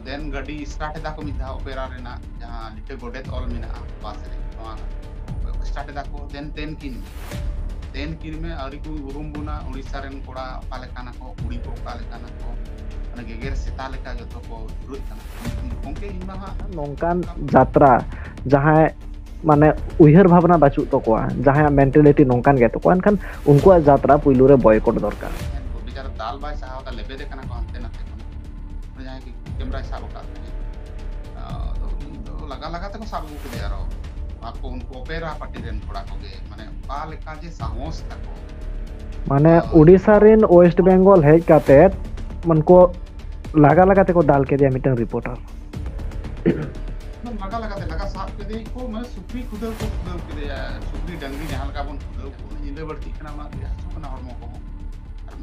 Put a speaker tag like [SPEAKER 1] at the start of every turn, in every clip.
[SPEAKER 1] then गाड़ी start दा को मिधा ओपेरा रेना जहां लिटे गोडेत ऑल मिना पास रे नोआ स्टार्ट दा को देन तेन किन में आरी को उरुम बुना उड़ीसा रेन कोड़ा ओका लेकाना को कुड़ी को ओका लेकाना को माने गेगर सेता लेका जतो को जुरुत kana ओंके इमा हा
[SPEAKER 2] नोंकान जात्रा जहां माने उयहर भावना बाचु तकोआ जहां मेंटालिटी नोंकान गे तको एनखान उनको जात्रा पुइलु रे बॉयकॉट दरकार
[SPEAKER 1] बेचारा दाल बाय साहा का लेबे दे kana को अंते नाते को जहां की कैमरा साब का तो लगा लगा तको साब को दे यारो आपको उनको ओपेरा पार्टी रेन कोड़ा को गे माने पा लेका जे साहस तको
[SPEAKER 2] माने उड़ीसा रेन वेस्ट बेंगल हेज काते मनको लगा लगा तको दाल के दिया मीटिंग रिपोर्टर
[SPEAKER 1] लगा साफ के दे को मैं सुप्री खुदल के दे सुप्री डंगरी जहां का बन खुदल को इले बड़ती कना मा दिया सुकना हरमो को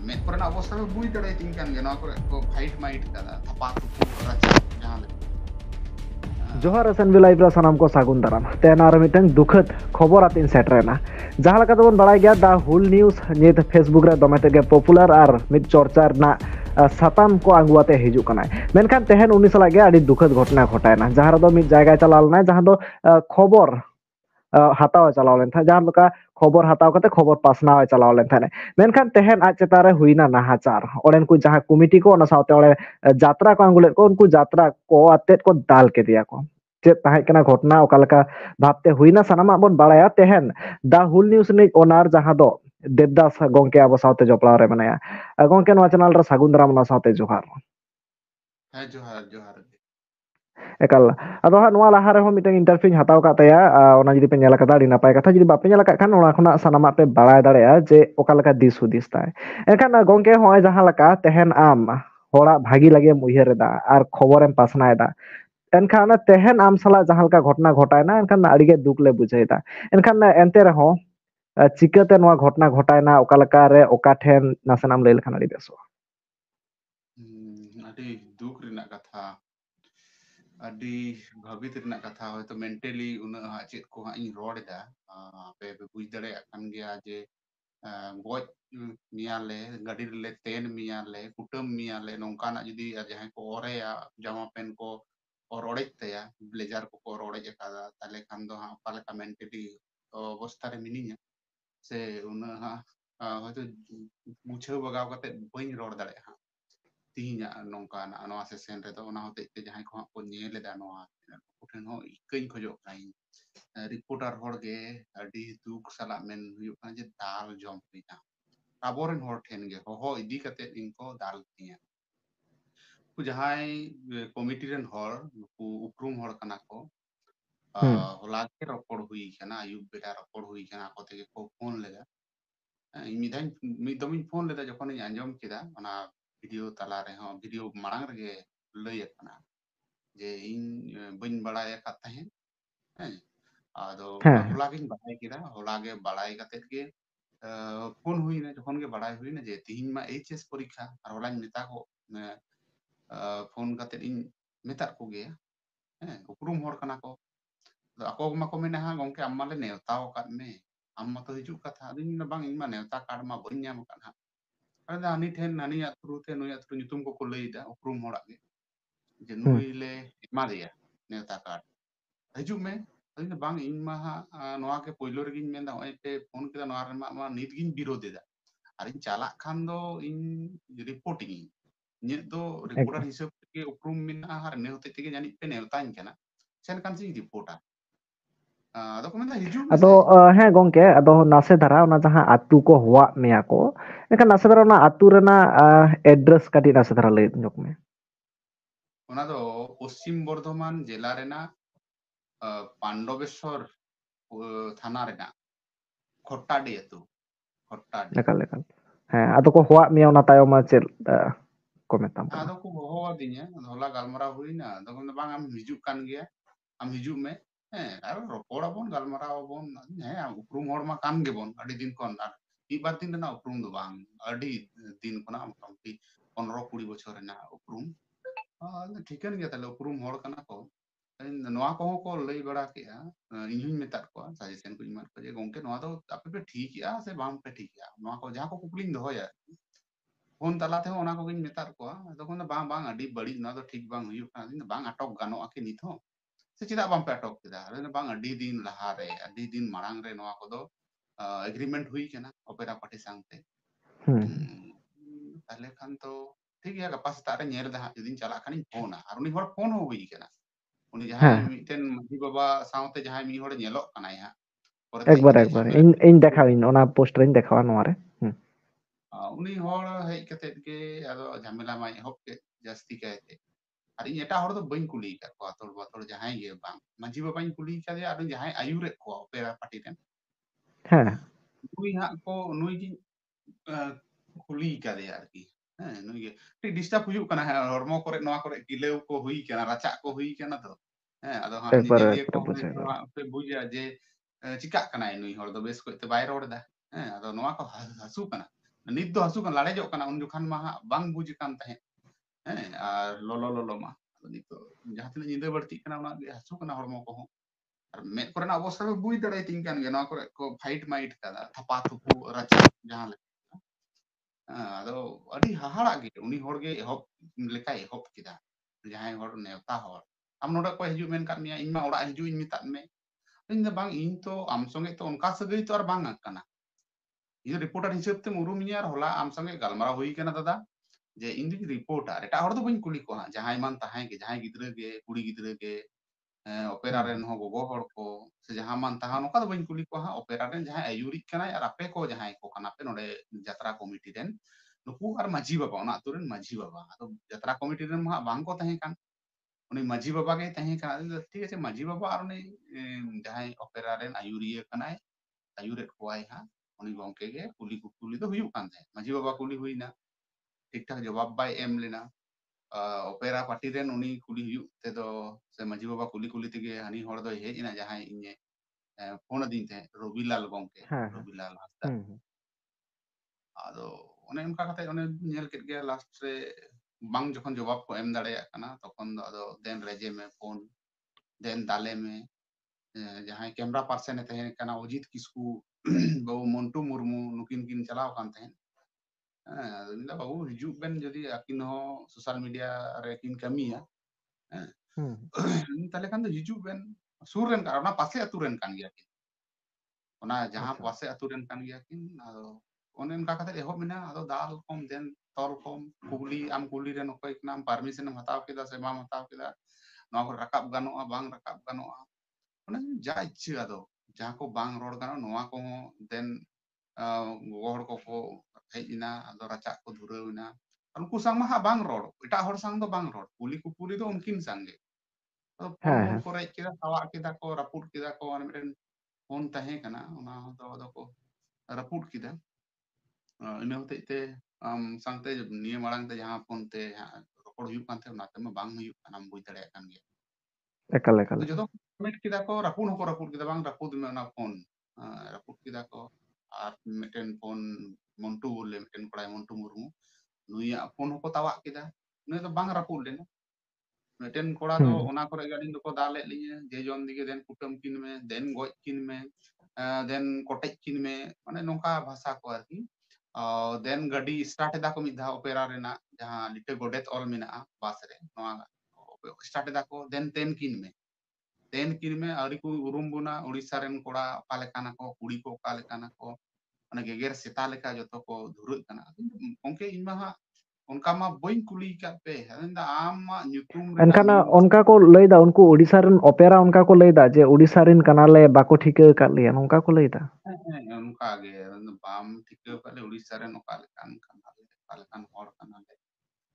[SPEAKER 1] में कोरना अवस्था में बुई तड़े तिन कान गे ना को फाइट माइट कदा थपा थपु राजा जहां ले
[SPEAKER 2] जोहार असेंबली लाइव रा सनाम को सागुन दाराम तेनार मिटंग दुखद खबर आतिन सेटरेना जहां लका तबन बड़ाय गया दा हुल न्यूज नित फेसबुक रे दमेते गे पॉपुलर आर मिट चर्चा ना साताम को आंगुआते हिजु कनाय मेनखान तेहन उनी सला गे आडी दुखद घटना घटायना जहां रो मिट जायगा चलालना जहां दो खबर हाताव चलाव लेन था जहां लका खबर हाताव कते खबर पासनाव चलाव लेन था मेनखान तेहन आज चेतारे हुईना नाहाचार ओरेन को जहां कमिटी को ओना सावते ओरे जात्रा को आंगुलेट को उनको जात्रा को आतेत को दाल के दिया को चेत ताहे कना घटना ओकालका भाबते हुईना सनामा बन बाड़ाया तेहन दा हुल न्यूज नि ओनार जहां दो देवदास गोंके आबो सावते जपलाव रे मनाया गोंके नवा चैनल रे सागुन दाराम ना सावते जोहार
[SPEAKER 1] है जोहार जोहार
[SPEAKER 2] एकल अदो हा नवा लाहा रेहो मिटन इंटरव्यू हताव का तया ओना जदि पे नेला कदा आडी नापाय कथा जदि बापे नेला का खान ओना खना सनामा पे बाड़ाय दाड़ेया जे ओकालका दिस हुदिस ताय एनखान गोंके होय जहां लका तेहन आम होड़ा भागी लगे मुहिर दा आर खबरेम पासनाय दा एनखान तेहन आम सला जहां लका घटना घटायना एनखान आडिगे दुख ले बुझायदा एनखान एंते रहो चिकाते नवा घटना घटायना ओकालका रे ओका ठेन नासनाम लay लखान आडी बेसो
[SPEAKER 1] आडी दुख रिना कथा आडी भाबित रिना कथा होय तो मेंटली उना चेत को हा इन रोड दा पे बुझ दड़े कान गया जे गोज मियाले गाड़ी ले तेन मियाले कुटम मियाले नौकाना जदि जहां को ओरेया जामा पेन को रोड़े तया ब्लेजर को रोड़े कादा ताले खान दो हा पालका मेंटली अवस्था रे मिनिया से उना हा होय तो मुछाव बगाव कते बइन रोड दड़े हा तीना नौकाना नवा सेशन रे तो ओना होते ते जहां को को नेलेदा नवा उठन हो इकई खोजो काई रिपोर्टर होड़गे अडी दुख सला मेन हुयु काना जे दाल जम पिना आबोरेन होड़ ठेन गे हो इदी कते इनको दाल तिया ku jahai komiti ren hor ku uprum hor kana ko hola ke ropor hui kana ayub beda ropor hui kana ako tege ko phone leda midom phone leda jokon ini anjom kida ona video tala re ho video marang rege lay kana je in bain badaya kat tahen ado hola gin badai kida hola ge badai katet ge phone hui na jokon ge badai hui na je tihin ma hs porikha ar hola meta ko phone katet in metar ko ge uprum hor kana ko ako mako mena ha gongke ammale neutaw kat me amma to hiju katha adin na bang in ma neuta card ma bain nyam kan ha ada ani then ani atru te nui atru nyutum ko ko lay da uprum horak ge je nui le ma dia neuta card hiju me adin na bang in ma ha noa ke poilo re gin menda oi pe phone kida noa re ma nit gin birode da arin chalak khan do in reporting nyet do reporter hisab ke uprum min har ne hote tege jani pe neutain kana sen kan si reporter ado ko menda hiju
[SPEAKER 2] ado he gongke ado nase dhara ona jaha atu ko hwa meya ko ekan nase dhara ona atu rena address kadi nase dhara lay nyok me
[SPEAKER 1] ona do পশ্চিম বর্ধমান জেলা রেনা পাণ্ডবেশ্বর থানা রেনা খট্টাডি এতু খট্টাডি
[SPEAKER 2] lekal lekal he ado ko hwa meya ona tayom ma chel ko metam kana
[SPEAKER 1] ado ko hoho dinya hola galmara huina ado ko bang am hijuk kan gya am hijuk me ar ropor abon galmara abon uprum hor ma kan gebon adi din kon ar ibar din na uprum do bang adi din kona motamoti 15-20 বছর na uprum ঠিকান গিয়া তাহলে উপরুম হড় কানা ko नोआ को को लई बड़ा के इन्हीं में तक को सजेशन को इमान को जे गोंके नोआ तो आपे पे ठीक या से बाम पे ठीक या नोआ को जहां को कुपलिंग दो या ᱯᱷᱳᱱ ᱛᱟᱞᱟ ᱛᱮᱦᱚᱸ ᱚᱱᱟ ᱠᱚᱜᱮᱧ ᱢᱮᱛᱟᱫ ᱠᱚᱣᱟ ᱛᱚᱠᱷᱚᱱ ᱫᱚ ᱵᱟᱝ ᱟᱹᱰᱤ ᱵᱟᱹᱲᱤᱡ ᱱᱚᱣᱟ ᱫᱚ ᱴᱷᱤᱠ ᱵᱟᱝ ᱦᱩᱭᱩᱜ ᱠᱟᱱᱟ ᱤᱧ ᱫᱚ ᱵᱟᱝ ᱟᱴᱚᱠ ᱜᱟᱱᱚᱜᱼᱟ ᱠᱤ ᱱᱤᱛ ᱦᱚᱸ ᱥᱮ ᱪᱮᱫᱟᱜ ᱵᱟᱝᱯᱮ ᱟᱴᱚᱠ ᱠᱮᱫᱟ ᱵᱟᱝ ᱟᱹᱰᱤ ᱫᱤᱱ ᱞᱟᱦᱟᱨᱮ ᱟᱹᱰᱤ ᱫᱤᱱ ᱢᱟᱲᱟᱝ ᱨᱮ ᱱᱚᱣᱟ ᱠᱚᱫᱚ एग्रीमेंट हुई के ना ओपेरा पार्टी सांगते ताहले खान तो ठीक है गपा सेता रे नेल दा जुदी चला खानी फोन और उनी हर फोन हो हुई केना उनी जहां मिटन माजी बाबा सावते जहां मी हर नेलोक कना या
[SPEAKER 2] एक बार इन देखाव इन ओना पोस्ट रेन देखावा नोरे
[SPEAKER 1] उनी हर हेज कते के आदो झमेला मा एहब के जास्ती कहते और इन एटा हर दो बइन कुली का को तोड़ बतोड़ जहां गे बांग माजी बाबा इन कुली का दे और जहां आयुरे को ओपेरा पार्टी रे
[SPEAKER 2] हां
[SPEAKER 1] नुई हा को नुई की कुली का दे यार की नुई के टी डिस्टर्ब हुयु कना है हरमो करे नवा करे गिलेव को हुई केना राचा को हुई केना तो आदो हा
[SPEAKER 2] एक बार
[SPEAKER 1] निलिए को
[SPEAKER 2] बुझे
[SPEAKER 1] पे बुझा जे चिका कना नुई हर दो बेस को ते बाय रोड दा आदो नवा को हसु कना नित दो हसु कना लाड़े जो कना उन जुखान मा बांग बुझ कान तहे और लोलो मा नित जहां तिना निंदा बढ़ती कना उना हसु कना हरमो को में कोरेना अवस्था में बुझ दड़े तिन कान गे नवा करे को फाइट माइट कदा थपा थुपु राचा जहां ले आदो अडी हाहाड़ा गे उनी हर गे एहब लेका एहब किदा जहां हर नेवता हर आम नोडा को हिजु मेन काट मिया इन मा ओड़ा हिजु इन मितात में इन द बांग इन तो आम संगे तो उनका सगई तो और बांग कना इन रिपोर्टर हिसाब ते मुरुमिया और होला आम संगे गलमारा हुई केना दादा जे इन दिन रिपोर्टर एटा हर दो बइन कुली को हा जहां मान ताहां के जहां गिदरे गे कुड़ी गिदरे गे ओपेरा रेन हो गोगो हर को से जहां मान ताहां नोका दो बइन कुली को हा ओपेरा रेन जहां आयुरी कना और आपे को जहां को कना पे नोडे यात्रा कमिटी रेन नुकु और माझी बाबा ओना अतुरेन माझी बाबा अदो यात्रा कमिटी रेन मा बांग को तहे कान उनी माझी बाबा के तहे कान ठीक है माझी बाबा और उनी जहां ओपेरा रेन आयुरिया कनाय आयुरे कोआय हा उनी गोंके गे कुली दो हुयु कान थे माझी बाबा कुली हुईना ठीक ठाक जवाब बाय एम लेना ओपेरा पार्टी रेन उनी कुली हुयु ते दो से माझी बाबा कुली तेगे हनी हर दो हेज ना जहां इने फोन दिन थे रविलाल गोंके रविलाल हंसदा आदो ओने उनका कते ओने नेल केट गया लास्ट रे बांग जखन जवाब को एम दाड़े kana तखन दो आदो देन रेजे में फोन देन दाले में जहां कैमरा पर्सन तहे kana अजित किस्कू बाबू मंटू मुर्मू नुकिन किन चलाव कान तहे बाबू हिजु बेन जदि अकिन हो सोशल मीडिया रे किन कमिया ताले खान दो हिजु बेन सुर रेन का पासे अतु रेन कान गया किन ओना जहां पासे अतु रेन कान गया किन आदो ओने उनका कते एहब मेना आदो दाल कम देन तल कम कुगली आम कुली रेन ओकय नाम परमिशन हताव केदा से बाम हताव केदा नवा को रकाब गानोआ बांग रकाब गानोआ ओने जा इच्छा आदो जहां को बांग रोड गानो नवा को देन गोहर को हेजना आदो राचा को धुरवना उनको संग मा बांग रोड एटा हर संग दो बांग रोड पुली दो उनकिन संगे तो फोन मोन को रेज केदा तावा केदा को रपुट केदा को मिटन फोन तहे kana ओना दो को रपुट केदा इन होते ते सांगते निये मांग ते जहां फोन ते रोकड़ हुयु कान थे ओना ते मा बांग हुयु काना बुझ दड़े कान गया
[SPEAKER 2] एकल एकल
[SPEAKER 1] तो जदो कमेंट केदा को रपुट केदा बांग रपुट में ओना फोन रपुट केदा को और मिटन फोन मंटू बोले मिटन कोड़ा मंटू मुर्मू नुया फोन को तावा केदा नुय तो बांग रपुट लेना मिटन कोड़ा दो ओना करे गाड़ी दो को दाले लिया जे जन दिगे देन कुटम किन में देन गोज किन में देन कोटेज किन में माने नोका भाषा को आरकी देन गाड़ी स्टार्ट दा को मिधा ओपेरा रेना जहां लिटे गोडेत ऑल मिना बास रे नोआ स्टार्ट दा को देन तेन किन में आरी को उरुम बुना उड़ीसा रेन कोड़ा ओका लेकाना को कुड़ी को ओका लेकाना को माने गेगेर सेता लेका जतो को धुरुत कना ओंके इमा हा उनका मा बइन कुली का पे हंदा आम मा न्यूतुम रेना
[SPEAKER 2] एनखाना उनका को लैदा उनको ओडिसा रेन ओपेरा उनका को लैदा जे ओडिसा रेन कनाले बाको ठिके का लिया उनका को लैदा
[SPEAKER 1] उनका गे बाम ठिके काले ओडिसा रेन ओका लेकान कनाले ओका लेकान हर कनाले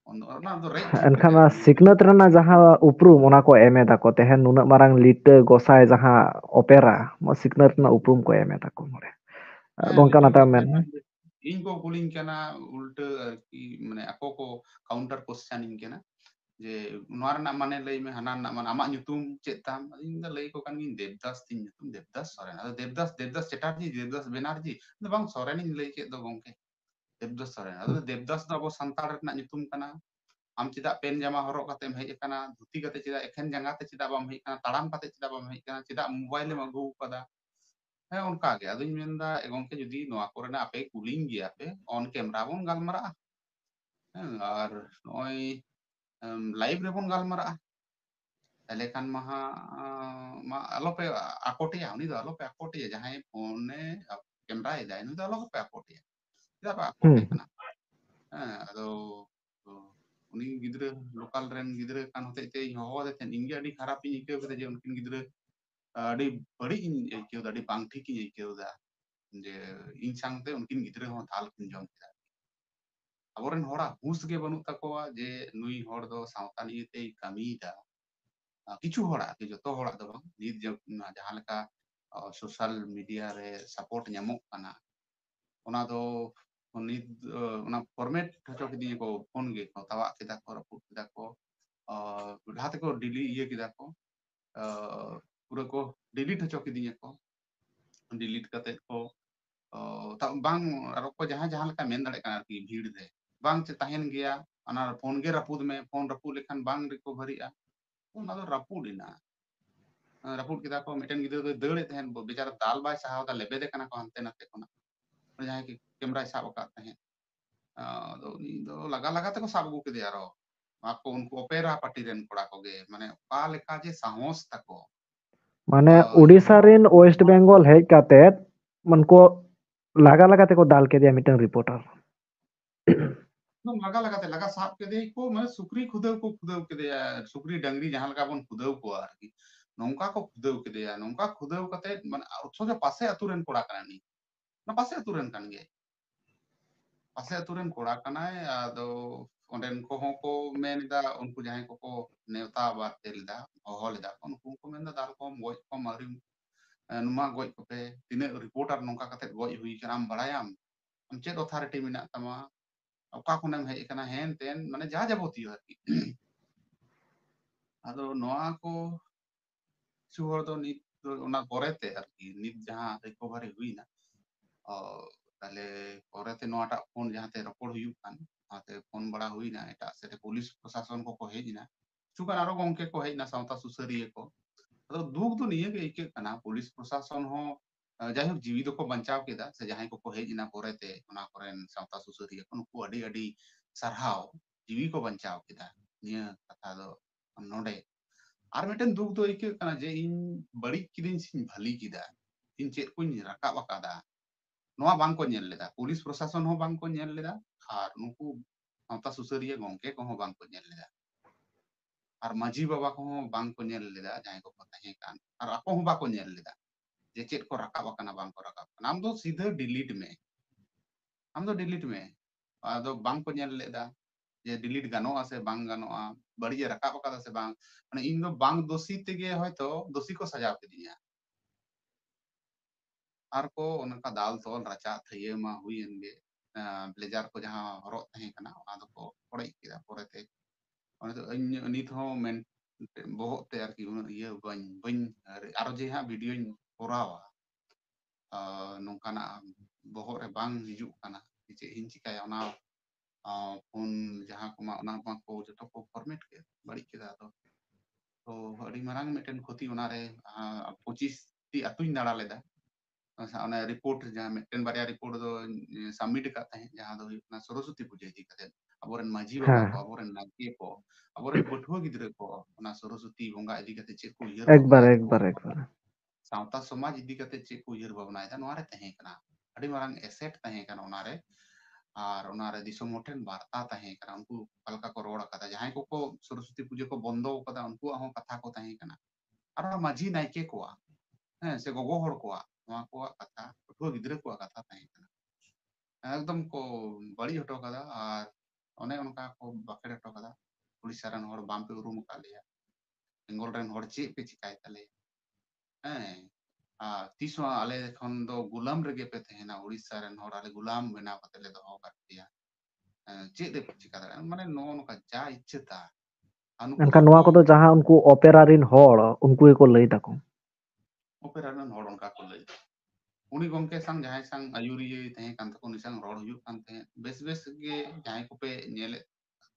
[SPEAKER 1] ओना दो रेज
[SPEAKER 2] एनखाना सिकनत रेना जहां उपरूम ओना को एमेदा को तेहन नुना मारांग लिटे गोसाय जहां ओपेरा म सिकनत ना उपरूम को एमेदा को मोरे गोंका नाता मेन
[SPEAKER 1] इन को कुलिंग केना उल्टा की माने ako को काउंटर क्वेश्चन इन केना जे नोआ रना माने लई में हना ना मान आमा nyutum चेत ताम इन द लई को कान गिन देवदास तीन nyutum देवदास सोरेन अदो देवदास चैटर्जी देवदास बेनर्जी द बांग सोरेन इन लई के दो गोंके देवदास सोरेन अदो देवदास द अबो संताल रना nyutum kana am चेदा पेन जामा हरो कते हेज kana धुती कते चेदा एखन जंगा ते चेदा बाम हेज kana ताड़ाम कते चेदा बाम हेज kana चेदा मोबाइल में अगु कदा है उनका के अदुኝ मेनदा गोंके जुदी नोआ कोरेना आपे कुलिंग गिया पे ऑन कैमरा बोन गलमरा ᱟᱨ ᱱᱚᱜᱼᱚᱭ ᱞᱟᱭᱤᱵ ᱨᱮᱵᱚᱱ ᱜᱟᱞᱢᱟᱨᱟᱜᱼᱟ ᱛᱟᱦᱞᱮ ᱠᱷᱟᱱ ᱢᱟ ᱟᱞᱚᱯᱮ ᱟᱠᱚᱴᱮᱭᱟ ᱩᱱᱤ ᱫᱚ ᱟᱞᱚᱯᱮ ᱟᱠᱚᱴᱮᱭᱟ ᱡᱟᱦᱟᱸᱭ ᱯᱷᱳᱱᱮ ᱠᱮᱢᱨᱟᱭᱮᱫᱟᱭ ᱩᱱᱤ ᱫᱚ ᱟᱞᱚᱯᱮ ᱟᱠᱚᱴᱮᱭᱟ ᱪᱮᱫᱟᱜ ᱯᱮ ᱟᱠᱚᱴᱮ ᱠᱟᱱᱟ ᱟᱫᱚ उनी गिद्रे लोकल रेन गिद्रे कान होते ते होहो दे थेन इंगे अडी खराब इन इके बदे जे उनकिन गिद्रे अडी बड़ी इन इके अडी बांग ठीक इन इके दा जे इन सांगते उनकिन गिद्रे हो थाल किन जम किदा अबोरेन होड़ा हुस गे बनु तकोवा जे नुई होड़ दो सावता निते कमीदा किछु होड़ा के जतो होड़ा दो नित जहां लेका सोशल मीडिया रे सपोर्ट ᱧᱟᱢᱚᱜ ᱠᱟᱱᱟ ᱚᱱᱟ ᱫᱚ ᱱᱤᱛ ᱚᱱᱟ ᱯᱷᱚᱨᱢᱮᱴ ᱦᱚᱪᱚ ᱠᱤᱫᱤᱧ ᱠᱚ ᱯᱷᱳᱱ ᱜᱮ ᱛᱟᱣᱟᱜ ᱠᱮᱫᱟ ᱠᱚ ᱨᱟᱹᱯᱩᱫ ᱠᱮᱫᱟ ᱠᱚ ᱞᱟᱦᱟ ᱛᱮᱠᱚ ᱰᱤᱞᱤ ᱤᱭᱟᱹ ᱠᱮᱫᱟ ᱠᱚ ᱯᱩᱨᱟᱹ ᱠᱚ ᱰᱤᱞᱤᱴ ᱦᱚᱪᱚ ᱠᱤᱫᱤᱧᱟ ᱠᱚ ᱰᱤᱞᱤᱴ ᱠᱟᱛᱮ ᱠᱚ ᱵᱟᱝ ᱟᱨ ᱠᱚ ᱡᱟᱦᱟᱸ ᱞᱮᱠᱟ ᱢᱮᱱ ᱫᱟᱲᱮᱭᱟᱜ ᱠᱟᱱᱟ ᱟᱨᱠᱤ ᱵᱷᱤᱲ ᱨᱮ ᱵᱟᱝ ᱪᱮ ᱛᱟᱦᱮᱱ ᱜᱮᱭᱟ ᱚᱱᱟ ᱯᱷᱳᱱ ᱜᱮ ᱨᱟᱹᱯᱩᱫ ᱢᱮ ᱯᱷᱳन ᱨᱟᱹᱯᱩᱫ ᱞᱮᱠᱷᱟन ᱵᱟᱝ ᱨᱤᱠᱚᱵᱷᱟᱨᱤᱜᱼᱟ ᱚᱱᱟ ᱫᱚ ᱨᱟᱹᱯᱩᱫ ᱮᱱᱟ ᱨᱟᱹᱯᱩᱫ ᱠᱮᱫᱟ ᱠᱚ ᱢᱤᱫᱴᱮᱱ ᱜᱤᱫᱽᱨᱟᱹ ᱫᱚ ᱫᱟᱹᱲᱮᱫ ᱛᱟᱦᱮᱱ ᱵᱮᱪᱟᱨᱟ ᱫᱟᱞ ᱵᱟᱭ ᱥᱟᱦᱟᱣ ᱫᱟ ᱞᱮᱵᱮᱫᱮ ᱠᱟᱱᱟ ᱠᱚ ᱦᱟᱱᱛᱮ ᱱᱟᱛᱮ ᱠᱷᱚᱱᱟᱜ ᱡᱟᱦᱟᱸᱭ ᱠᱤ ᱠᱮᱢᱨᱟᱭ ᱥᱟᱵ ᱟᱠᱟᱫ ᱛᱟᱦᱮᱸᱫ ᱟᱫᱚ ᱩᱱᱤ ᱫᱚ ᱞᱟᱜᱟ ᱞᱟᱜᱟ ᱛᱮᱠᱚ ᱥᱟᱵ ᱟᱹᱜᱩ ᱠᱮᱫᱮᱭᱟ ᱟᱨᱚ ᱟᱠᱚ ᱩᱱᱠᱩ ᱚᱯᱮᱨᱟ ᱯᱟर्टी ᱨᱮᱱ ᱠᱚᱲᱟ ᱠᱚᱜᱮ ᱢᱟᱱᱮ ᱚᱠᱟ ᱞᱮᱠᱟ ᱡᱮ ᱥᱟᱦᱚᱥ ᱛᱟᱠᱚ
[SPEAKER 2] माने उड़ीसा रेन वेस्ट बेंगल हेज काते उनको लगा लगा ते को दाल के दिया मीटिंग रिपोर्टर
[SPEAKER 1] लगा लगा ते लगा साब के दे को माने सुक्री खुदेव को खुदेव के दिया सुक्री डंगरी जहां लगा बन खुदेव को आरकी नौका को खुदेव के दिया नौका खुदेव कते माने सोजा पासे अतुरेन कोड़ा कानी ना पासे अतुरेन कान गे पासे अतुरेन कोड़ा कानाय आदो ओंडेन को हो को मेनदा उनको जहां को नेवता बात तेलदा होलेदा उनको को मेनदा दाल को गoj को मारी नुमा गoj को पे तिने रिपोर्टर नौका कते गoj हुई कराम बड़ायाम हम चेद अथॉरिटी मिना तमा ओका खुनेम हेज कना हेन तेन माने जा जाबोतियो आरकी आदो नोआ को सुहर दो नित ओना पोरेते आरकी नित जहां रिकवरी हुईना ताले पोरेते नोआटा फोन जहां ते रपोड़ हुई कान आते फोन बड़ा हुईना एटा से पुलिस प्रशासन को हेजना चुकान आरो गंके को हेजना सावता सुसरिए को आदो दुख दो निये के इके कना पुलिस प्रशासन हो जाहिर जीवी दो को बचाव केदा से जहां को हेजना पोरेते ओना कोरेन सावता सुसरिए को नुकु अडी अडी सरहाव जीवी को बचाव केदा निया कथा दो नोडे आर मिटन दुख दो इके कना जे इन बड़ी किदिन सिन भली किदा इन चेत कुन राकाब अकादा नोआ बांग को नेल लेदा पुलिस प्रशासन हो बांग को नेल लेदा आर नुकु सावता सुसरिए गंके को हो बांग को नेल लेदा आर माझी बाबा को हो बांग को नेल लेदा जहां को ताहे कान आर ako हो बाको नेल लेदा जे चेत को राकाब अकाना बांग को राकाब नाम दो सीधे डिलीट में हम दो डिलीट में आदो बांग को नेल लेदा जे डिलीट गानोआ से बांग गानोआ बड़ी राकाब अकादा से बांग माने इन दो बांग दोषी तेगे होयतो दोषी को सजा केदिया आर को उनका दाल तोल रचा थइए मा हुईन गे ब्लेजर को जहां हरक तहे कना ओना दो को पड़े किदा पोरेते ओने तो नित हो मेन बहुत ते आरकी ये बन बन आरो जे हां वीडियो कोरावा नोंकाना बहुत रे बांग हिजुक काना जे इन चिकाया ओना फोन जहां को मा ओना मा को जतो को फॉर्मेट के बड़ी केदा तो अड़ी मारांग मिटन खोती ओना रे 25 टी अतुኝ दाड़ा लेदा ओना रिपोर्ट जहां मिटन बारिया रिपोर्ट दो सबमिट का तहे जहां दो हुई सरस्वती पूजा इदी कते अबोरेन माझी बाबा को अबोरेन नागरिक को अबोरेन पठुआ गिद्रे को ओना सरस्वती बोंगा इदी कते चेक को उयहर
[SPEAKER 2] एक बार
[SPEAKER 1] भावनाय
[SPEAKER 2] एक
[SPEAKER 1] को
[SPEAKER 2] बार एक बार
[SPEAKER 1] सावता समाज इदी कते चेक को उयहर भावनाय दा नोआ रे तहे कना अड़ी मारांग एसेट तहे कना ओना रे आर ओना रे दिसोम होठेन वार्ता तहे कना उनको पलका को रोड कदा जहां को सरस्वती पूजा को बंदो कदा उनको हो कथा को तहे कना आर माझी नायके को से गोगो हर को नोआ को कथा पठुआ गिद्रे को कथा तहे कना एकदम को बड़ी हटो कदा आर ओने उनका को बाकेड़ हटो कदा उड़ीसा रन हर बाम पे उरुम का लिया बेंगल रन हर चे पे चिकाय तले तीसवा आले खन दो गुलाम रगे पे तहेना उड़ीसा रन हर आले गुलाम बेना कतले दो काटिया चे दे पे चिका दा माने नो नका जा इच्छता अनुकु
[SPEAKER 2] एनका
[SPEAKER 1] ako
[SPEAKER 2] नोआ को तो जहां उनको ओपेरा रिन होड़ उनको को लई ताको
[SPEAKER 1] ओपेरा रन हर उनका को लई उनी गंके संग जहां संग आयुरिये तहे कान तको निसंग रोड हुयु कान तहे बेस बेस गे जहां को पे नेले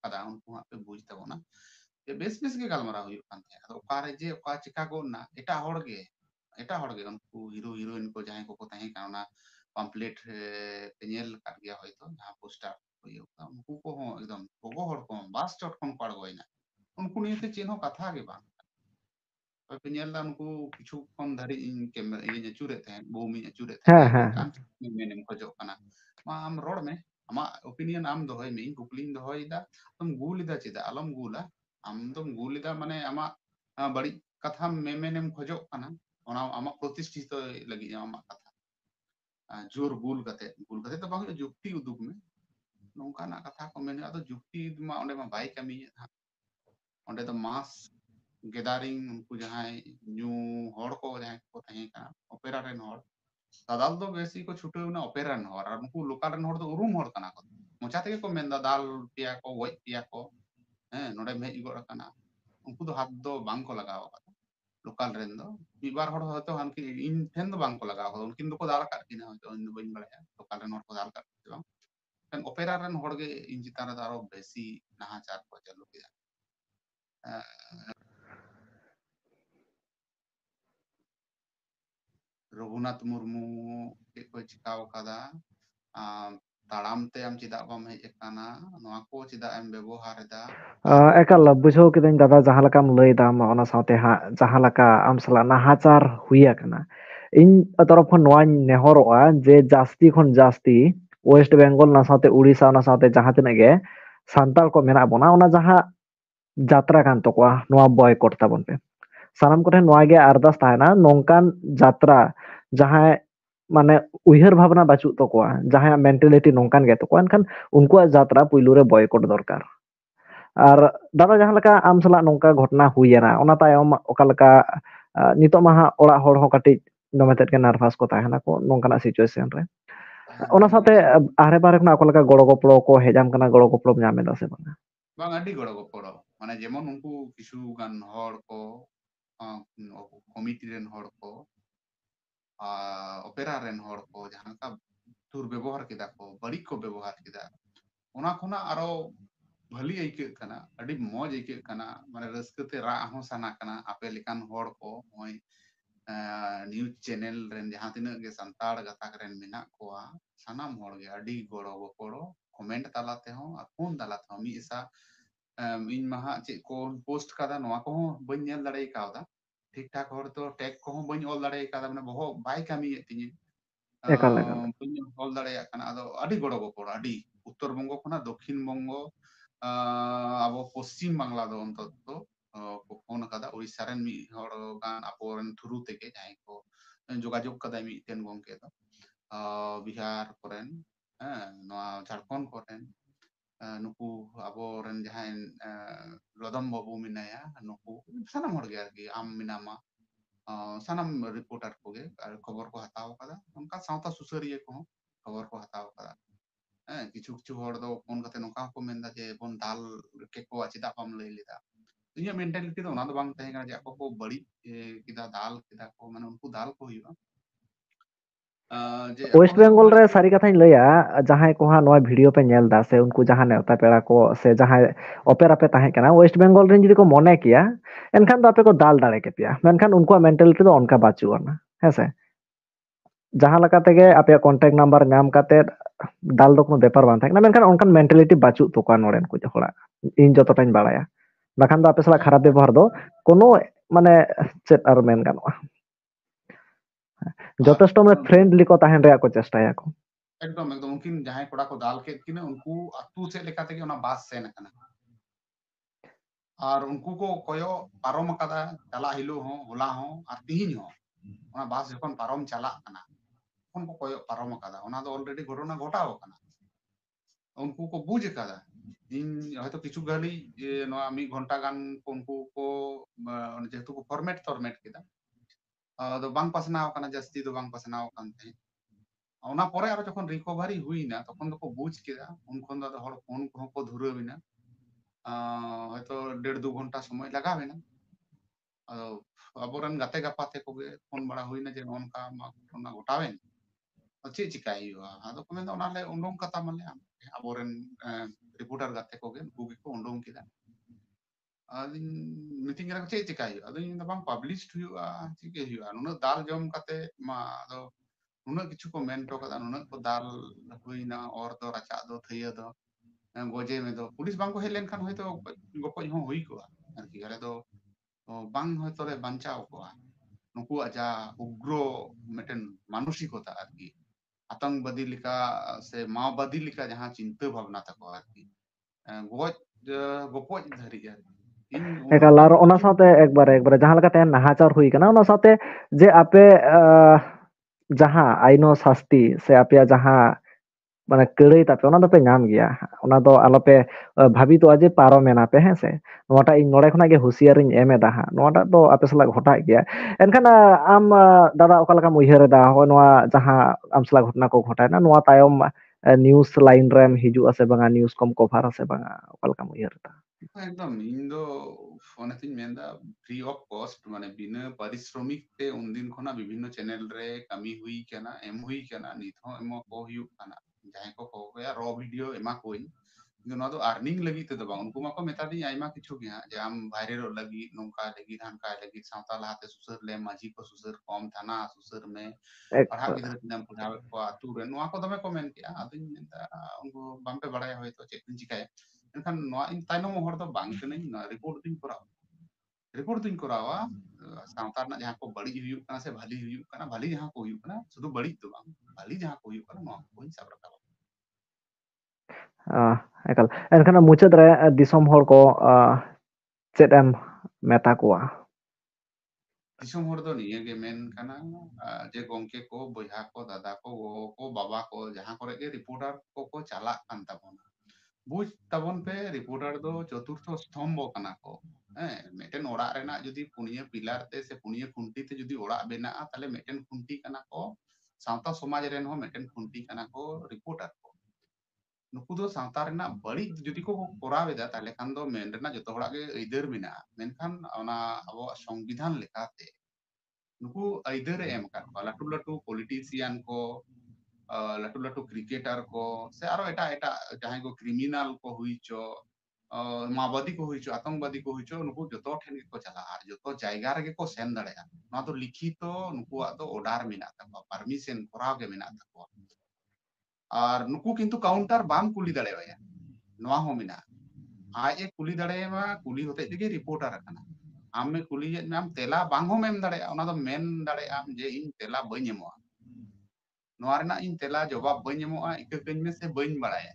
[SPEAKER 1] कदा उनको पे बुझ तबोना जे बेस बेस गे गालमारा हुयु कान तहे अदो ओकारे जे ओका चिका गोना एटा हड़ गे उनको हीरो हीरोइन को जहां को तहे काना पम्पलेट पे नेल का गया होयतो जहां poster ko iyo ka unku ko ho ekdom gogo hor ko bas chot kon ko aड़goyna unku niyete ᱪᱮᱫ ᱦᱚᱸ ᱠᱟᱛᱷᱟ ᱜᱮ ᱵᱟᱝ ᱯᱮ ᱧᱮᱞ ᱫᱟ ᱩᱱᱠᱩ ᱠᱤᱪᱷᱩ ᱠᱷᱚᱱ ᱫᱷᱟᱹᱨᱤᱡ ᱤᱧ ᱠᱮᱢᱮᱨᱟ ᱤᱧ ᱟᱹᱪᱩᱨᱮᱫ ᱛᱟᱦᱮᱸᱫ ᱵᱳᱢᱤᱧ ᱟᱹᱪᱩᱨᱮᱫ ᱛᱟᱦᱮᱸᱫ
[SPEAKER 2] ᱦᱮᱸ
[SPEAKER 1] ᱡᱮ
[SPEAKER 2] ᱦᱮᱸ
[SPEAKER 1] ᱜᱚᱝᱠᱮ ᱟᱢ ᱪᱮᱫ ᱢᱮᱱᱮᱢ ᱠᱷᱚᱡᱚᱜ ᱠᱟᱱᱟ ᱢᱟ ᱟᱢ ᱨᱚᱲ ᱢᱮ ᱟᱢᱟᱜ ᱚᱯᱤᱱᱤᱭᱚᱱ ᱟᱢ ᱫᱚᱦᱚᱭ ᱢᱮ ᱤᱧ ᱠᱩᱠᱞᱤᱧ ᱫᱚᱦᱚᱭᱮᱫᱟ ᱟᱢ ᱜᱩᱞᱮᱫᱟ ᱪᱮᱫᱟᱜ ᱟᱞᱚᱢ ᱜᱩᱞᱟ ᱟᱢ ᱫᱚᱢ ᱜᱩᱞᱮᱫᱟ ᱢᱟᱱᱮ ᱟᱢᱟᱜ ᱵᱟᱹᱲᱤᱡ ᱠᱟᱛᱷᱟ ᱢᱮᱢᱮᱱᱮᱢ ᱠᱷᱚᱡᱚᱜ ᱠᱟᱱᱟ ᱚᱱᱟ ᱟᱢᱟᱜ ᱯᱨᱚᱛᱤᱥᱴᱷᱤᱛᱚ ᱞᱟᱹᱜᱤᱫ ᱟᱢᱟᱜ ᱠᱟᱛᱷᱟ ᱡᱳᱨ ᱜᱩᱞ ᱠᱟᱛᱮ ᱫᱚ ᱵᱟᱝ ᱦᱩᱭᱩᱜᱼᱟ ᱡᱩᱠᱛᱤ ᱩᱫᱩᱜ ᱢᱮ ᱱᱚᱝᱠᱟᱱᱟᱜ ᱠᱟᱛᱷᱟ ᱠᱚ ᱢᱮᱱ ᱟᱫᱚ ᱡᱩᱠᱛᱤ ᱢᱟ ᱚᱸᱰᱮ ᱢᱟ ᱵᱟᱭ ᱠᱟᱹᱢᱤᱭᱮᱫ ᱦᱟᱸᱜ ᱚᱸᱰᱮ ᱫᱚ ᱢᱟᱥ ᱜᱮᱫᱟরিং उनको जहां ᱧᱩ हर को जहां को तहे का ओपेरा रेन हर दादाल दो बेसी को छुटे ना ओपेरा रेन हर उनको लोकल रेन हर दो उरुम हर कना को मोचा तेगे को मेन दाल पिया को गoj पिया को नोडे मेज गो रकना उनको दो हाथ दो बांग को लगाव का लोकल रेन दो मिबार हर होतो हानकी इन ठेन दो बांग को लगाव को उनकिन दो को दाल का किना होतो इन बइन बड़ाया लोकल रेन हर को दाल का बang kan ओपेरा रेन हर गे इन चितान दारो बेसी नाहाचार को चालू किया रघुनाथ मुर्मू चेक को चिकाव कदा ताड़ाम ते आम चिदा बम हेज काना नोआ को चिदा एम व्यवहार दा
[SPEAKER 2] एकाल बुझाव किदन दादा जहां लकाम लय दाम ओना साथे हा जहां लका आम सला नाहाचार हुई आकना इन तरफ खन नोआनी नेहरोआ जे जास्ती खन जास्ती वेस्ट बेंगल ना साथे उड़ीसा ना साथे जहां तिना गे सांताल को मेना बोना ओना जहां जात्रा कान तकोआ नोआ बॉयकॉट ताबन पे सानाम को ठेन नोआ गे अरदास ताहेना नोंकान जात्रा जहां माने उयहर भावना बाचु तकोआ जहां मेंटालिटी नोंकान गे तकोआ एनखान उनकुआ जात्रा पुइलु रे बॉयकॉट दरकार और दादा जहां लका आम सला नोंका घटना हुईना ओना तायम ओका लका नितो मा हा ओड़ा होड़ हो काटी दोमेतेट के नार्भास को ताहेना को नोंकाना सिचुएशन रे ओना साथे आरे बारे खना ओका लका गड़ो गपड़ो को हेजाम कना गड़ो गपड़ो ᱧᱟᱢᱮ दा से बंगा
[SPEAKER 1] bang adi goro goporo mane jemon unku kisu gan hor ko komiti ren hor ko opera ren hor ko jahan ka tur ব্যবহার kida ko bari ko ব্যবহার kida ona khona aro भली आइके कना अडी मौज आइके कना माने रस्कते रा हो सना कना आपे लेकान हर को होय न्यूज चैनल रेन जहां तिना गे संताड़ गताक रेन मेना कोआ सनाम हर गे अडी गड़ो गपड़ो कमेंट तालाते हो आ फोन तालाते हो मी इसा इन महा चे को पोस्ट कादा नोआ को बन नेल दड़े कादा ठीक ठाक हर तो टैग को बन ऑल दड़े कादा माने बहो बाय कामी तिनी
[SPEAKER 2] एकाल एकाल
[SPEAKER 1] बन ऑल दड़े काना अदो अडी गड़ो गपड़ो अडी उत्तर बंगो खना दक्षिण बंगो अब पश्चिम बांग्ला दो अंततो को फोन कदा उड़ीसा रेन मी हर गान अपोरन थ्रू तेके जाय को जोगाजोग कदा मी तेन गोंके दो बिहार कोरेन नोआ झारखंड कोरेन नुकु अबोरेन जहां लदम बाबू मिनाया नुकु सानाम हर गे आरकी आम मिनामा सानाम रिपोर्टर को गे खबर को हताव कदा उनका सावता सुसरिया को खबर को हताव कदा किछु किछु हर दो फोन कते नोका को मेनदा जे बोन दाल के को चिदा पम लई लेदा इया मेंटालिटी दो ना दो बांग तहे जे ako को बड़ी किदा दाल किदा को माने उनको दाल को हुआ जे ako
[SPEAKER 2] वेस्ट
[SPEAKER 1] हयतो
[SPEAKER 2] बेंगल
[SPEAKER 1] बड़ी
[SPEAKER 2] रे सारी कथा लैया जहां को हा नोआ वीडियो पे नेल दा से उनको जहां नेवता पेड़ा को से जहां ओपेरा पे ताहे कना वेस्ट बेंगल रेन जदि को मने किया एनखान दो आपे को दाल दाड़े के पिया मेनखान उनको मेंटालिटी दो उनका बाचुआना हेसे जहां लका तेगे आपे कांटेक्ट नंबर नाम काते दाल दो कोनो बेपार बान थाकना मेनखान उनकान मेंटालिटी बाचु तोका नोडेन को जोड़ा इन जतटाइन बाड़ाया बाखान दो आपे सला खराब व्यवहार दो कोनो माने चेत आर मेन गानोआ যথেষ্ট মানে ফ্রেন্ডলি को ताहेन रे को चेष्टाया को
[SPEAKER 1] एकदम एकदम उनकिन जहां कोड़ा को दाल के किने उनको अतु से लेका तेगे ओना बास सेन कना और उनको को कोयो पारम कदा चला हिलो हो होला हो और तिहिन हो ओना बास जखन पारम चला कना उन को कोयो पारम कदा ओना दो ऑलरेडी घटना घटाव कना उनको को बुझ कदा इन हयतो किछु गाली नोआ मी घंटा गान उनको को जेतु को फॉर्मेट केदा दो बांग पासनाव कना जस्ती दो बांग पासनाव कानते ओना परे आरो जखन रिकवरी हुईना तखन दो को बुझ केदा उन खन दो हर फोन को धुरबिना हयतो 1.5-2 घंटा समय लगावेना अबोरन गाते गापाते कोगे फोन बड़ा हुईना जे नोनका घटना घटावेन चे चिकाई हुआ आदो को मेन ओनाले उंडोंग कता माले अबोरन रिपोर्टर गाते कोगे उगे को उंडोंग केदा अदिन मीटिंग रे चे चिकाई अदिन बांग पब्लिश्ड हुआ चिके हुआ नुना दाल जम काते मा आदो नुना किछु को मेन तो कदा नुना को दाल हुईना और दो रचा दो थैया दो ᱜᱚᱡᱮ ᱢᱮ ᱫᱚ पुलिस ᱵᱟᱝ ᱠᱚ ᱦᱮᱡ ᱞᱮᱱᱠᱷᱟन ᱦᱚᱭᱛᱚ ᱜᱚᱯᱚᱡ ᱦᱚᱸ ᱦᱩᱭ ᱠᱚᱜᱼᱟ ᱟᱨᱠᱤ ᱟᱞᱮ ᱫᱚ ᱵᱟᱝ ᱦᱚᱭᱛᱚ ᱞᱮ ᱵᱟᱧᱪᱟᱣ ᱠᱚᱜᱼᱟ ᱱᱩᱠᱩᱣᱟᱜ ᱡᱟ ᱩᱜᱽᱨᱚ ᱢᱤᱫᱴᱮᱱ ᱢᱟᱱᱚᱥᱤᱠᱚতা ᱟᱨᱠᱤ आतंकवादी लेका से माओवादी लेका जहां चिंता भावना तको आरकी गoj गपoj धरी इन
[SPEAKER 2] ᱮᱠᱟᱞ
[SPEAKER 1] उनादो
[SPEAKER 2] ᱟᱨ ᱚᱱᱟ
[SPEAKER 1] बुझे
[SPEAKER 2] ᱥᱟᱶᱛᱮ ᱮᱠᱵᱟᱨᱮ ᱡᱟᱦᱟᱸ ᱞᱮᱠᱟᱛᱮ ᱱᱟᱦᱟᱪᱟᱨ ᱦᱩᱭ ᱠᱟᱱᱟ ᱚᱱᱟ ᱥᱟᱶᱛᱮ ᱡᱮ ᱟᱯᱮ ᱡᱟᱦᱟᱸ ᱟᱭᱱᱚ ᱥᱟᱥᱛᱤ ᱥᱮ ᱟᱯᱮᱭᱟᱜ ᱡᱟᱦᱟᱸ ᱢᱟᱱᱮ ᱠᱟᱹᱲᱟᱹᱭ ᱛᱟᱯᱮ ᱚᱱᱟ ᱫᱚᱯᱮ ᱧᱟᱢ ᱜᱮᱭᱟ ᱚᱱᱟ ᱫᱚ ᱟᱞᱚᱯᱮ ᱵᱷᱟᱵᱤᱛᱚᱜᱼᱟ ᱡᱮ ᱯᱟᱨᱚᱢᱮᱱᱟ ᱯᱮ ᱦᱮᱸ ᱥᱮ ᱱᱚᱣᱟᱴᱟᱜ ᱤᱧ ᱱᱚᱰᱮ ᱠᱷᱚᱱᱟᱜ ᱜᱮ ᱦᱩᱸᱥᱤᱭᱟᱨᱤᱧ ᱮᱢ ᱮᱫᱟ ᱦᱟᱸᱜ ᱱᱚᱣᱟᱴᱟᱜ ᱫᱚ ᱟᱯᱮ ᱥᱟᱞᱟᱜ ᱜᱷᱚᱴᱟᱜ ᱜᱮᱭᱟ ᱮᱱᱠᱷᱟᱱ ᱟᱢ ᱫᱟᱫᱟ ᱚᱠᱟ ᱞᱮᱠᱟᱢ ᱩᱭᱦᱟᱹᱨᱮᱫᱟ ᱦᱚᱸᱜᱼᱚᱭ ᱱᱚᱣᱟ ᱡᱟᱦᱟᱸ ᱟᱢ ᱥᱟᱞᱟᱜ ᱜᱷᱚᱴᱚᱱᱟ ᱠᱚ ᱜᱷᱚᱴᱟᱣᱱᱟ ᱱᱚᱣᱟ ᱛᱟᱭᱚᱢ ᱱᱤᱭᱩᱡ ᱞᱟᱭᱤᱱ ᱨᱮᱢ ᱦᱤᱡᱩᱜ ᱟᱥᱮ ᱵᱟᱝᱟ ᱱᱤᱭᱩᱡ ᱠᱚᱢ ᱠᱚᱵᱷᱟᱨ ᱟᱥᱮ ᱵᱟᱝᱟ ᱚᱠᱟ ᱞᱮᱠᱟᱢ ᱩᱭᱦᱟᱹᱨᱮᱫᱟ
[SPEAKER 1] एकदम इन दो फोनथिन मेंदा फ्री ऑफ कॉस्ट माने बिना पारिश्रमिक ते उनदिन खोना विभिन्न चैनल रे कमी हुई केना एम हुई केना नित हो एमो को हुयु काना जहां को गया रॉ वीडियो एमा कोई ᱱᱚᱣᱟ ᱫᱚ ᱟᱨᱱᱤᱝ ᱞᱟᱹᱜᱤᱫ ᱛᱮᱫᱚ ᱵᱟᱝ ᱩᱱᱠᱩ ᱢᱟᱠᱚ ᱢᱮᱛᱟᱫᱤᱧ ᱟᱭᱢᱟ ᱠᱤᱪᱷᱩ ᱜᱮ ᱦᱟᱸᱜ ᱡᱮ ᱟᱢ ᱵᱷᱟᱭᱨᱟᱞᱚᱜ ᱞᱟᱹᱜᱤᱫ ᱱᱚᱝᱠᱟ ᱞᱟᱹᱜᱤᱫ ᱦᱟᱱᱠᱟ ᱞᱟᱹᱜᱤᱫ ᱥᱟᱶᱛᱟ ᱞᱟᱦᱟᱛᱮ ᱥᱩᱥᱟᱹᱨ ᱞᱮ ᱢᱟᱹᱡᱷᱤ ᱠᱚ ᱥᱩᱥᱟᱹᱨ ᱠᱚᱢ ᱛᱷᱟᱱᱟ ᱥᱩᱥᱟᱹᱨ ᱢᱮ ᱯᱟᱲᱦᱟᱜ
[SPEAKER 2] ᱮᱠᱵᱟᱨᱮ
[SPEAKER 1] ᱜᱤᱫᱽᱨᱟᱹ ᱛᱤᱱᱟᱹᱜ ᱮᱢ ᱯᱟᱲᱦᱟᱣᱮᱫ ᱠᱚᱣᱟ ᱟᱛᱩ ᱨᱮ ᱱᱚᱣᱟ ᱠᱚ ᱫᱚᱢᱮ ᱠᱚ ᱢᱮᱱ ᱠᱮᱜᱼᱟ ᱟᱫᱚᱧ ᱢᱮᱱᱫᱟ ᱩᱱᱠᱩ ᱵᱟᱝᱯᱮ ᱵᱟᱲᱟᱭᱟ ᱦᱚᱭᱛᱚ ᱪᱮᱫ ᱵᱤᱱ ᱪᱤᱠᱟᱹᱭᱟ ᱮᱱᱠᱷᱟᱱ ᱱᱚᱣᱟ ᱤᱧ ᱛᱟᱭᱱᱚᱢ ᱦᱚᱲ ᱫᱚ ᱵᱟᱝ ᱠᱟᱹᱱᱟᱹᱧ ᱱᱚᱣᱟ ᱨᱤᱯᱳर्ट ᱫᱩᱧ ᱠᱚᱨᱟᱣᱟ ᱥᱟᱶᱛᱟ ᱨᱮᱱᱟᱜ ᱡᱟᱦᱟᱸ ᱠᱚ ᱵᱟᱹᱲᱤᱡ ᱦᱩᱭᱩᱜ ᱠᱟᱱᱟ ᱥᱮ ᱵᱷᱟᱹᱞᱤ ᱦᱩᱭᱩᱜ ᱠᱟᱱᱟ ᱵᱷᱟᱹᱞᱤ ᱡᱟᱦᱟᱸ ᱠᱚ ᱦᱩᱭᱩᱜ ᱠᱟᱱᱟ ᱥᱩᱫᱷᱩ ᱵᱟᱹᱲᱤᱡ ᱫᱚ ᱵᱟᱝ ᱵᱷᱟᱹᱞᱤ ᱡᱟᱦᱟᱸ ᱠᱚ ᱦᱩᱭᱩᱜ ᱠᱟᱱᱟ ᱱᱚᱣᱟ ᱠᱚᱧ ᱥᱟᱵ ᱨᱟᱠᱟᱵᱟ
[SPEAKER 2] ᱮᱠᱟᱞ ᱮᱱᱠᱷᱟᱱ ᱢᱩᱪᱟᱹᱫ ᱨᱮ ᱫᱤᱥᱚᱢ ᱦᱚᱲ ᱠᱚ ᱪᱮᱫ ᱮᱢ ᱢᱮᱛᱟ ᱠᱚᱣᱟ
[SPEAKER 1] ᱫᱤᱥᱚᱢ ᱦᱚᱲ ᱫᱚ ᱱᱤᱭᱟᱹ ᱜᱮ ᱢᱮᱱ ᱠᱟᱱᱟ ᱡᱮ ᱜᱚᱝᱠᱮ ᱠᱚ ᱵᱚᱭᱦᱟ ᱠᱚ ᱫᱟᱫᱟ ᱠᱚ ᱜᱚᱜᱚ ᱠᱚ ᱵᱟᱵᱟ ᱠᱚ ᱡᱟᱦᱟᱸ ᱠᱚᱨᱮ ᱜᱮ ᱨᱤᱯᱳर्टार ᱠᱚᱠᱚ ᱪᱟᱞᱟᱜ ᱠᱟᱱ ᱛᱟᱵᱚᱱᱟ बुझ तबन पे रिपोर्टर दो चतुर्थ स्तंभ कना को मेटेन ओड़ा रेना जुदी पुनिया पिलार ते से पुनिया खुंटी ते जुदी ओड़ा बेना ताले मेटेन खुंटी कना को सावता समाज रेन हो मेटेन खुंटी कना को रिपोर्टर को नुकु दो सावता रेना बड़ी जुदी को कोराव एदा ताले खान दो मेन रेना जतो होड़ा गे अइदर मेना मेनखान ओना अबो संविधान लेखाते नुकु अइदर एम कर लाटू लाटू पॉलिटिशियन को लाटू लाटू क्रिकेटर को से आरो एटा एटा जहां को क्रिमिनल को हुईचो माओवादी को हुईचो आतंकवादी को हुईचो नुकु जतो ठेन को चला आर जतो जायगा रे को सेन दड़ेया ना तो लिखितो नुकु तो ऑर्डर मेना तको परमिशन कोराव के मेना तको और नुकु किंतु काउंटर बाम कुली दड़ेया नवा हो मेना आज एक कुली दड़ेमा कुली होते तेगे रिपोर्टर कना आम में कुली नाम तेला बांग हो मेम दड़ेया ओना दो मेन दड़ेया जे इन तेला बइन एमोआ नवा रेना इन तेला जवाब बइन एमोआ इका कइन में से बइन बड़ाया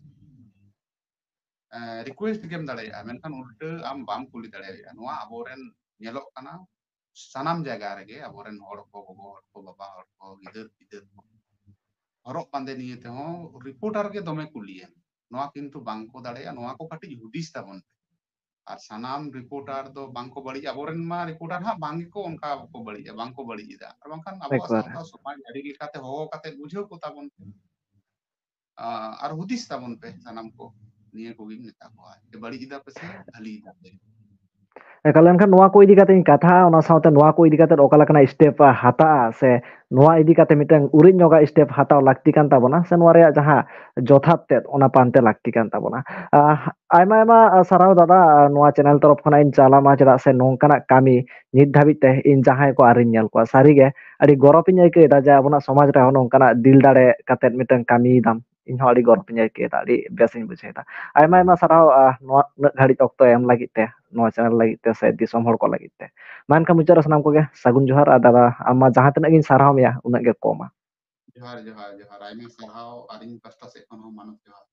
[SPEAKER 1] रिक्वेस्ट गेम दड़ेया मेनखान उल्टे आम बाम कुली दड़ेया नवा अबोरेन नेलो कना सानाम जगह रेगे अबोरेन हड़ को गोगो हड़ को बाबा हड़ को गिदर गिदर को हरक बांदे निये ते हो रिपोर्टर के दमे कुलिए नवा किंतु बांग को दड़ेया नवा को काटी हुदिस ताबन और सानाम रिपोर्टर दो बांग को बड़ी अबोरेन मा रिपोर्टर हा बांग को उनका को बड़ी बांग को बड़ी दा और बांखान अबो
[SPEAKER 2] ᱮᱠᱵᱟᱨᱮ
[SPEAKER 1] सावता समाज अड़ी लेकाते हो काते बुझो को ताबन और हुदिस ताबन पे सानाम को निये को गिन नेता को के बड़ी इदा पे से भली इदा पे
[SPEAKER 2] ᱮᱠᱟᱞ ᱮᱱᱠᱷᱟᱱ ᱱᱚᱣᱟ ᱠᱚ ᱤᱫᱤ ᱠᱟᱛᱮ ᱠᱟᱛᱷᱟ ᱚᱱᱟ ᱥᱟᱶᱛᱮ ᱱᱚᱣᱟ ᱠᱚ ᱤᱫᱤ ᱠᱟᱛᱮ ᱚᱠᱟ ᱞᱮᱠᱟᱱᱟᱜ ᱥᱴᱮᱯ ᱦᱟᱛᱟᱜᱼᱟ ᱥᱮ ᱱᱚᱣᱟ ᱤᱫᱤ ᱠᱟᱛᱮ ᱢᱤᱫᱴᱟᱝ ᱩᱨᱤᱡ ᱧᱚᱜᱟᱜ ᱥᱴᱮᱯ ᱦᱟᱛᱟᱣ ᱞᱟᱹᱠᱛᱤ ᱠᱟᱱ ᱛᱟᱵᱚᱱᱟ ᱥᱮ ᱱᱚᱣᱟ ᱨᱮᱭᱟᱜ ᱡᱟᱦᱟᱸ ᱡᱚᱛᱷᱟᱛ ᱛᱮᱫ ᱚᱱᱟ ᱯᱟᱱᱛᱮ ᱞᱟᱹᱠᱛᱤ ᱠᱟᱱ ᱛᱟᱵᱚᱱᱟ ᱟᱭᱢᱟ ᱟᱭᱢᱟ ᱥᱟᱨᱦᱟᱣ ᱫᱟᱫᱟ ᱱᱚᱣᱟ ᱪᱮᱱᱮᱞ ᱛᱚᱨᱚᱯ ᱠᱷᱚᱱᱟᱜ ᱤᱧ ᱪᱟᱞᱟᱢᱟ ᱪᱮᱫᱟᱜ ᱥᱮ ᱱᱚᱝᱠᱟᱱᱟᱜ ᱠᱟᱹᱢᱤ ᱱᱤᱛ ᱫᱷᱟᱹᱵᱤᱡ ᱛᱮ ᱤᱧ ᱡᱟᱦᱟᱸᱭ ᱠᱚ ᱟᱹᱣᱨᱤᱧ ᱧᱮᱞ ᱠᱚᱣᱟ ᱥᱟᱹᱨᱤᱜᱮ ᱟᱹᱰᱤ ᱜᱚᱨᱚᱵᱤᱧ ᱟᱹᱭᱠᱟᱹᱣᱮᱫᱟ ᱡᱮ ᱟᱵᱚᱱᱟᱜ ᱥᱚᱢᱟᱡᱽ ᱨᱮᱦᱚᱸ ᱱᱚᱝᱠᱟᱱᱟᱜ ᱫᱤᱞ ᱫᱟᱲᱮ ᱠᱟᱛᱮᱫ ᱢᱤᱫᱴᱟᱝ ᱠᱟᱹᱢᱤᱭᱮᱫᱟᱢ ᱤᱧᱦᱚᱸ ᱟᱹᱰᱤ ᱜᱚᱨᱚᱵᱤᱧ ᱟᱹᱭᱠᱟᱹᱣᱮᱫᱟ ᱟᱹᱰᱤ ᱵᱮᱥᱤᱧ ᱵᱩᱡᱷᱟᱹᱣᱮᱫᱟ ᱟᱭᱢᱟ ᱟᱭᱢᱟ ᱥᱟᱨᱦᱟᱣ ᱱᱚᱣᱟ ᱩᱱᱟᱹᱜ ᱜᱷᱟᱹᱲᱤᱡ ᱚᱠᱛᱚ ᱮᱢ ᱞᱟᱹᱜᱤᱫ te ᱱᱚᱣᱟ ᱪᱮᱱᱮᱞ ᱞᱟᱹᱜᱤᱫ te ᱥᱮ ᱫᱤᱥᱚᱢ ᱦᱚᱲ ᱠᱚ ᱞᱟᱹᱜᱤᱫ te ᱢᱟ ᱮᱱᱠᱷᱟᱱ ᱢᱩᱪᱟᱹᱫ ᱨᱮ ᱥᱟᱱᱟᱢ ᱠᱚᱜᱮ ᱥᱟᱹᱜᱩᱱ ᱡᱚᱦᱟᱨ ᱟᱨ ᱫᱟᱫᱟ ᱟᱢ ᱢᱟ ᱡᱟᱦᱟᱸ ᱛᱤᱱᱟᱹᱜ ᱜᱤᱧ ᱥᱟᱨᱦᱟᱣ ᱢᱮᱭᱟ ᱩᱱᱟᱹᱜ ᱜᱮ ᱠᱚᱢᱟ
[SPEAKER 1] जोहार जोहार जोहार आइमा सारहाव आरिन पास्टा से खन हो मानव जोहार